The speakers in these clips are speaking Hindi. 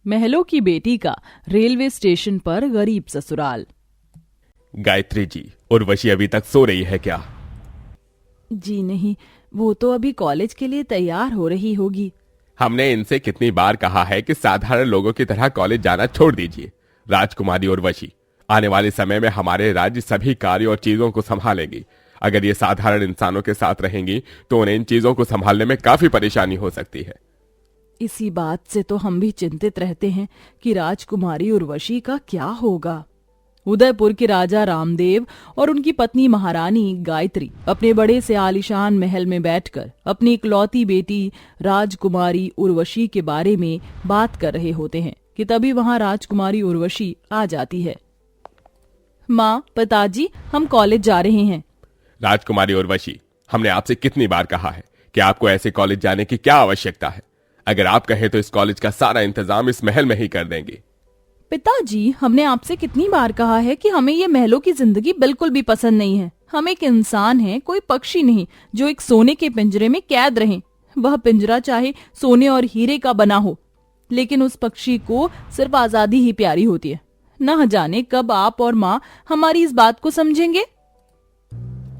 महलों की बेटी का रेलवे स्टेशन पर गरीब ससुराल। गायत्री जी, उर्वशी अभी तक सो रही है क्या? जी नहीं, वो तो अभी कॉलेज के लिए तैयार हो रही होगी। हमने इनसे कितनी बार कहा है कि साधारण लोगों की तरह कॉलेज जाना छोड़ दीजिए। राजकुमारी उर्वशी आने वाले समय में हमारे राज्य सभी कार्यों और चीजों को संभालेंगी। अगर ये साधारण इंसानों के साथ रहेंगी तो उन्हें इन चीजों को संभालने में काफी परेशानी हो सकती है। इसी बात से तो हम भी चिंतित रहते हैं कि राजकुमारी उर्वशी का क्या होगा। उदयपुर के राजा रामदेव और उनकी पत्नी महारानी गायत्री अपने बड़े से आलीशान महल में बैठकर अपनी इकलौती बेटी राजकुमारी उर्वशी के बारे में बात कर रहे होते हैं कि तभी वहां राजकुमारी उर्वशी आ जाती है। माँ, पिताजी, हम कॉलेज जा रहे हैं। राजकुमारी उर्वशी, हमने आपसे कितनी बार कहा है कि आपको ऐसे कॉलेज जाने की क्या आवश्यकता है। अगर आप कहें तो इस कॉलेज का सारा इंतजाम इस महल में ही कर देंगे। पिताजी, हमने आपसे कितनी बार कहा है कि हमें ये महलों की जिंदगी बिल्कुल भी पसंद नहीं है। हम एक इंसान हैं, कोई पक्षी नहीं जो एक सोने के पिंजरे में कैद रहें। वह पिंजरा चाहे सोने और हीरे का बना हो, लेकिन उस पक्षी को सिर्फ आजादी ही प्यारी होती है। न जाने कब आप और माँ हमारी इस बात को समझेंगे।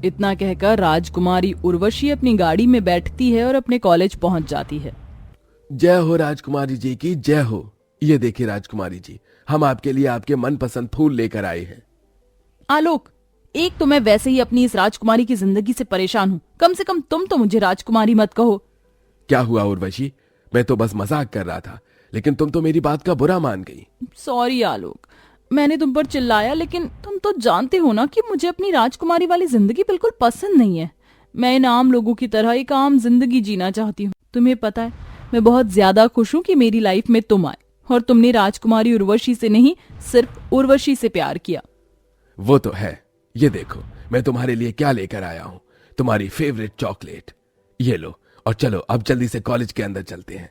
इतना कहकर राजकुमारी उर्वशी अपनी गाड़ी में बैठती है और अपने कॉलेज पहुंच जाती है। जय हो राजकुमारी जी की जय हो। ये देखिए राजकुमारी जी, हम आपके लिए आपके मनपसंद फूल लेकर आए हैं। आलोक, एक तो मैं वैसे ही अपनी इस राजकुमारी की जिंदगी से परेशान हूँ। कम से कम तुम तो मुझे राजकुमारी मत कहो। क्या हुआ उर्वशी? मैं तो बस मजाक कर रहा था, लेकिन तुम तो मेरी बात का बुरा मान गई। सॉरी आलोक, मैंने तुम पर चिल्लाया, लेकिन तुम तो जानते हो ना कि मुझे अपनी राजकुमारी वाली जिंदगी बिल्कुल पसंद नहीं है। मैं इन आम लोगों की तरह एक आम जिंदगी जीना चाहती हूँ। तुम्हें पता है, मैं बहुत ज्यादा खुश हूँ कि मेरी लाइफ में तुम आए और तुमने राजकुमारी उर्वशी से नहीं, सिर्फ उर्वशी से प्यार किया। वो तो है। ये देखो, मैं तुम्हारे लिए क्या लेकर आया हूँ, तुम्हारी फेवरेट चॉकलेट। ये लो, और चलो अब जल्दी से कॉलेज के अंदर चलते हैं।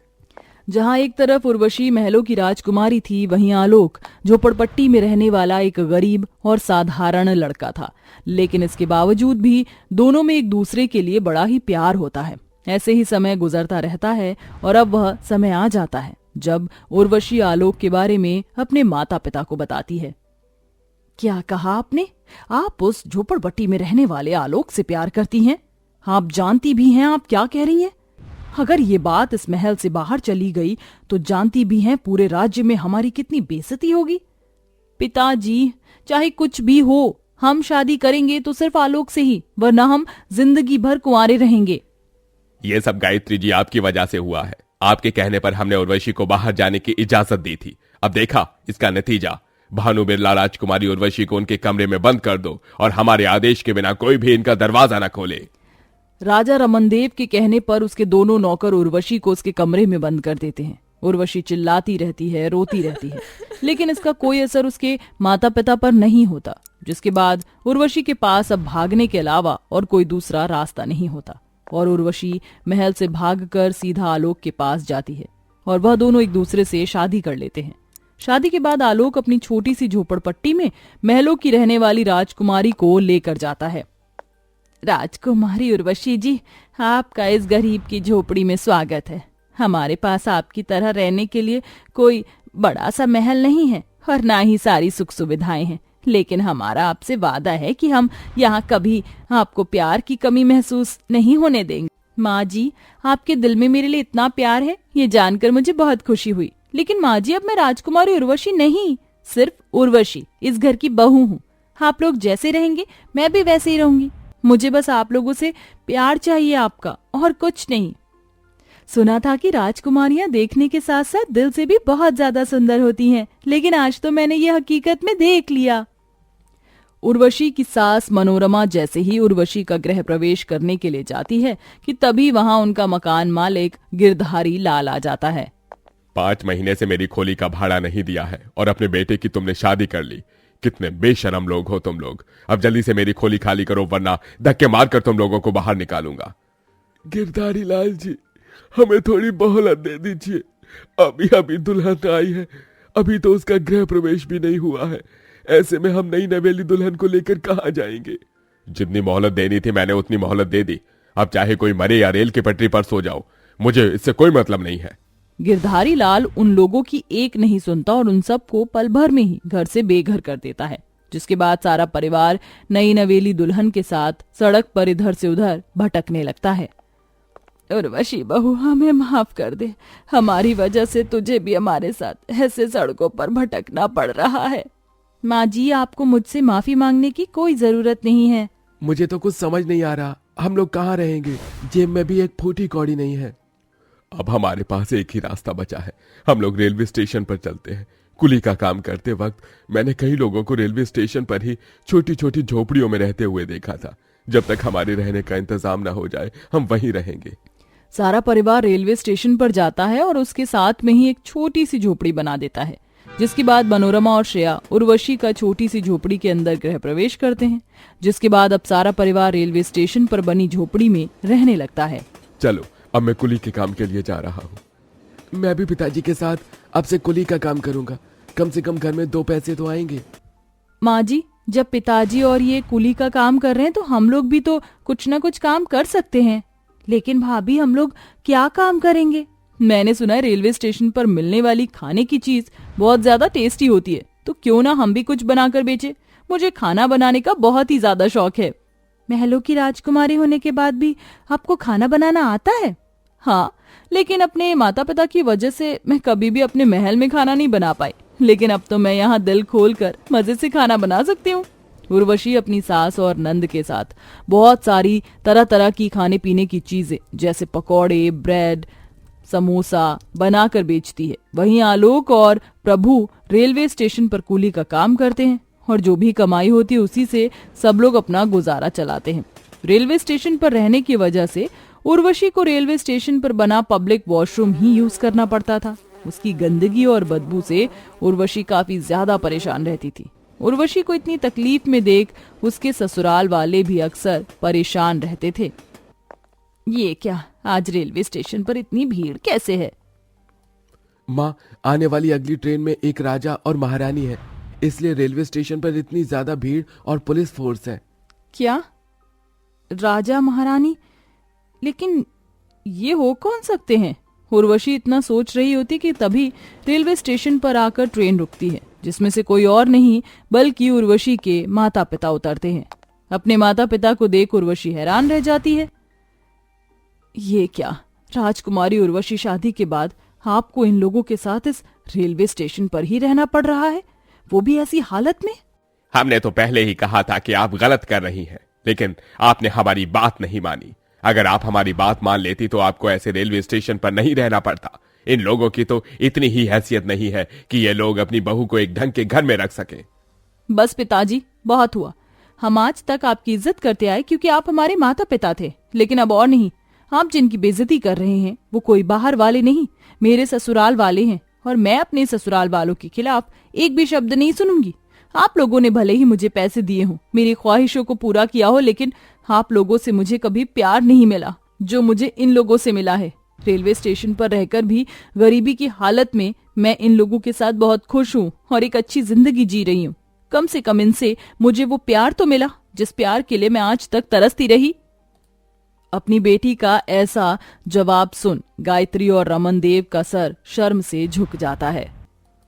जहाँ एक तरफ उर्वशी महलों की राजकुमारी थी, वहीं आलोक झोपड़पट्टी में रहने वाला एक गरीब और साधारण लड़का था। लेकिन इसके बावजूद भी दोनों में एक दूसरे के लिए बड़ा ही प्यार होता है। ऐसे ही समय गुजरता रहता है और अब वह समय आ जाता है जब उर्वशी आलोक के बारे में अपने माता पिता को बताती है। क्या कहा आपने? आप उस झोपड़पट्टी में रहने वाले आलोक से प्यार करती हैं? आप जानती भी हैं आप क्या कह रही हैं? अगर ये बात इस महल से बाहर चली गई तो जानती भी हैं पूरे राज्य में हमारी कितनी बेइज्जती होगी। पिताजी, चाहे कुछ भी हो, हम शादी करेंगे तो सिर्फ आलोक से ही, वरना हम जिंदगी भर कुंवारे रहेंगे। ये सब गायत्री जी आपकी वजह से हुआ है। आपके कहने पर हमने उर्वशी को बाहर जाने की इजाजत दी थी। अब देखा इसका नतीजा। भानु बिरला राजकुमारी उर्वशी को उनके कमरे में बंद कर दो और हमारे आदेश के बिना कोई भी इनका दरवाजा न खोले। राजा रमनदेव के कहने पर उसके दोनों नौकर उर्वशी को उसके कमरे में बंद कर देते हैं। उर्वशी चिल्लाती रहती है, रोती रहती है, लेकिन इसका कोई असर उसके माता पिता पर नहीं होता। जिसके बाद उर्वशी के पास अब भागने के अलावा और कोई दूसरा रास्ता नहीं होता और उर्वशी महल से भागकर सीधा आलोक के पास जाती है और वह दोनों एक दूसरे से शादी कर लेते हैं। शादी के बाद आलोक अपनी छोटी सी झोपड़पट्टी में महलों की रहने वाली राजकुमारी को लेकर जाता है। राजकुमारी उर्वशी जी, आपका इस गरीब की झोपड़ी में स्वागत है। हमारे पास आपकी तरह रहने के लिए कोई बड़ा सा महल नहीं है और ना ही सारी सुख सुविधाएं हैं, लेकिन हमारा आपसे वादा है कि हम यहाँ कभी आपको प्यार की कमी महसूस नहीं होने देंगे। माँ जी, आपके दिल में मेरे लिए इतना प्यार है, ये जानकर मुझे बहुत खुशी हुई। लेकिन माँ जी, अब मैं राजकुमारी उर्वशी नहीं, सिर्फ उर्वशी इस घर की बहू हूँ। आप लोग जैसे रहेंगे मैं भी वैसे ही रहूंगी। मुझे बस आप लोगों से प्यार चाहिए, आपका, और कुछ नहीं। सुना था कि राजकुमारियां देखने के साथ साथ दिल से भी बहुत ज्यादा सुंदर होती हैं, लेकिन आज तो मैंने ये हकीकत में देख लिया। उर्वशी की सास मनोरमा जैसे ही उर्वशी का गृह प्रवेश करने के लिए जाती है कि तभी वहां उनका मकान मालिक गिरधारी लाल आ जाता है। 5 महीने से मेरी खोली का भाड़ा नहीं दिया है और अपने बेटे की तुमने शादी कर ली। कितने बेशरम लोग हो तुम लोग। अब जल्दी से मेरी खोली खाली करो, वरना धक्के मारकर तुम लोगों को बाहर निकालूंगा। गिरधारी लाल जी, हमें थोड़ी मोहलत दे दीजिए। अभी अभी दुल्हन आई है, अभी तो उसका गृह प्रवेश भी नहीं हुआ है। ऐसे में हम नई नवेली दुल्हन को लेकर कहाँ जाएंगे? जितनी मोहलत देनी थी मैंने उतनी मोहलत दे दी। अब चाहे कोई मरे या रेल की पटरी पर सो जाओ, मुझे इससे कोई मतलब नहीं है। गिरधारी लाल उन लोगों की एक नहीं सुनता और उन सबको पल भर में ही घर से बेघर कर देता है, जिसके बाद सारा परिवार नई नवेली दुल्हन के साथ सड़क पर इधर से उधर भटकने लगता है। उर्वशी बहू, हमें माफ कर दे, हमारी वजह से तुझे भी हमारे साथ ऐसे सड़कों पर भटकना पड़ रहा है। माँ जी, आपको मुझसे माफी मांगने की कोई जरूरत नहीं है। मुझे तो कुछ समझ नहीं आ रहा, हम लोग कहाँ रहेंगे? जेब में भी एक फूटी कौड़ी नहीं है। अब हमारे पास एक ही रास्ता बचा है, हम लोग रेलवे स्टेशन पर चलते हैं। कुली का काम करते वक्त मैंने कई लोगों को रेलवे स्टेशन पर ही छोटी छोटी झोपड़ियों में रहते हुए देखा था। जब तक हमारे रहने का इंतजाम न हो जाए हम वहीं रहेंगे। सारा परिवार रेलवे स्टेशन पर जाता है और उसके साथ में ही एक छोटी सी झोपड़ी बना देता है, जिसके बाद मनोरमा और श्रेया उर्वशी का छोटी सी झोपड़ी के अंदर गृह प्रवेश करते हैं। जिसके बाद अब सारा परिवार रेलवे स्टेशन पर बनी झोपड़ी में रहने लगता है। चलो, अब मैं कुली के काम के लिए जा रहा हूँ। मैं भी पिताजी के साथ अब से कुली का काम करूंगा, कम से कम घर में 2 पैसे तो आएंगे। माँ जी, जब पिताजी और ये कुली का काम कर रहे हैं तो हम लोग भी तो कुछ न कुछ काम कर सकते हैं। लेकिन भाभी, हम लोग क्या काम करेंगे? मैंने सुना है रेलवे स्टेशन पर मिलने वाली खाने की चीज बहुत ज्यादा टेस्टी होती है, तो क्यों ना हम भी कुछ बनाकर बेचे। मुझे खाना बनाने का बहुत ही ज्यादा शौक है। महलों की राजकुमारी होने के बाद भी आपको खाना बनाना आता है? हाँ, लेकिन अपने माता पिता की वजह से मैं कभी भी अपने महल में खाना नहीं बना पाई, लेकिन अब तो मैं यहाँ दिल खोलकर मजे से खाना बना सकती हूँ। उर्वशी अपनी सास और नंद के साथ बहुत सारी तरह तरह की खाने पीने की चीजें जैसे पकौड़े, ब्रेड, समोसा बनाकर बेचती है। वहीं आलोक और प्रभु रेलवे स्टेशन पर कुली का काम करते हैं और जो भी कमाई होती है उसी से सब लोग अपना गुजारा चलाते हैं। रेलवे स्टेशन पर रहने की वजह से उर्वशी को रेलवे स्टेशन पर बना पब्लिक वॉशरूम ही यूज करना पड़ता था। उसकी गंदगी और बदबू से उर्वशी काफी ज्यादा परेशान रहती थी। उर्वशी को इतनी तकलीफ में देख उसके ससुराल वाले भी अक्सर परेशान रहते थे। ये क्या, आज रेलवे स्टेशन पर इतनी भीड़ कैसे है? माँ, आने वाली अगली ट्रेन में एक राजा और महारानी है, इसलिए रेलवे स्टेशन पर इतनी ज्यादा भीड़ और पुलिस फोर्स है। क्या? राजा महारानी? लेकिन ये हो कौन सकते हैं? उर्वशी इतना सोच रही होती कि तभी रेलवे स्टेशन पर आकर ट्रेन रुकती है, जिसमें से कोई और नहीं बल्कि उर्वशी के माता पिता उतरते हैं। अपने माता पिता को देख उर्वशी हैरान रह जाती है। ये क्या, राजकुमारी उर्वशी, शादी के बाद आपको इन लोगों के साथ इस रेलवे स्टेशन पर ही रहना पड़ रहा है, वो भी ऐसी हालत में? हमने तो पहले ही कहा था कि आप गलत कर रही हैं, लेकिन आपने हमारी बात नहीं मानी। अगर आप हमारी बात मान लेती तो आपको ऐसे रेलवे स्टेशन पर नहीं रहना पड़ता। इन लोगों की तो इतनी ही हैसियत नहीं है कि ये लोग अपनी बहू को एक ढंग के घर में रख सके। बस पिताजी, बहुत हुआ। हम आज तक आपकी इज्जत करते आए क्योंकि आप हमारे माता पिता थे, लेकिन अब और नहीं। आप जिनकी बेइज्जती कर रहे हैं वो कोई बाहर वाले नहीं, मेरे ससुराल वाले हैं, और मैं अपने ससुराल वालों के खिलाफ एक भी शब्द नहीं सुनूंगी। आप लोगों ने भले ही मुझे पैसे दिए हों, मेरी ख्वाहिशों को पूरा किया हो, लेकिन आप लोगों से मुझे कभी प्यार नहीं मिला जो मुझे इन लोगों से मिला है। रेलवे स्टेशन पर रहकर भी गरीबी की हालत में मैं इन लोगों के साथ बहुत खुश हूँ और एक अच्छी जिंदगी जी रही हूँ। कम से कम इनसे मुझे वो प्यार तो मिला जिस प्यार के लिए मैं आज तक तरसती रही। अपनी बेटी का ऐसा जवाब सुन गायत्री और रमन देव का सर शर्म से झुक जाता है।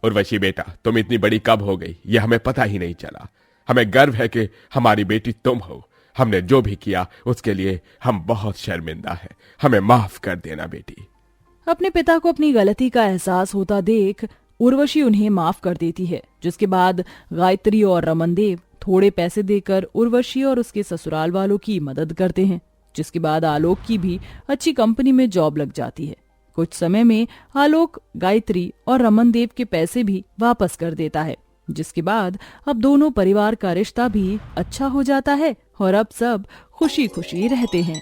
उर्वशी बेटा, तुम इतनी बड़ी कब हो गई ये हमें पता ही नहीं चला। हमें गर्व है कि हमारी बेटी तुम हो। हमने जो भी किया उसके लिए हम बहुत शर्मिंदा हैं। हमें माफ कर देना बेटी। अपने पिता को अपनी गलती का एहसास होता देख उर्वशी उन्हें माफ कर देती है, जिसके बाद गायत्री और रमन देव थोड़े पैसे देकर उर्वशी और उसके ससुराल वालों की मदद करते हैं, जिसके बाद आलोक की भी अच्छी कंपनी में जॉब लग जाती है। कुछ समय में आलोक गायत्री और रमन देव के पैसे भी वापस कर देता है, जिसके बाद अब दोनों परिवार का रिश्ता भी अच्छा हो जाता है और अब सब खुशी खुशी रहते हैं।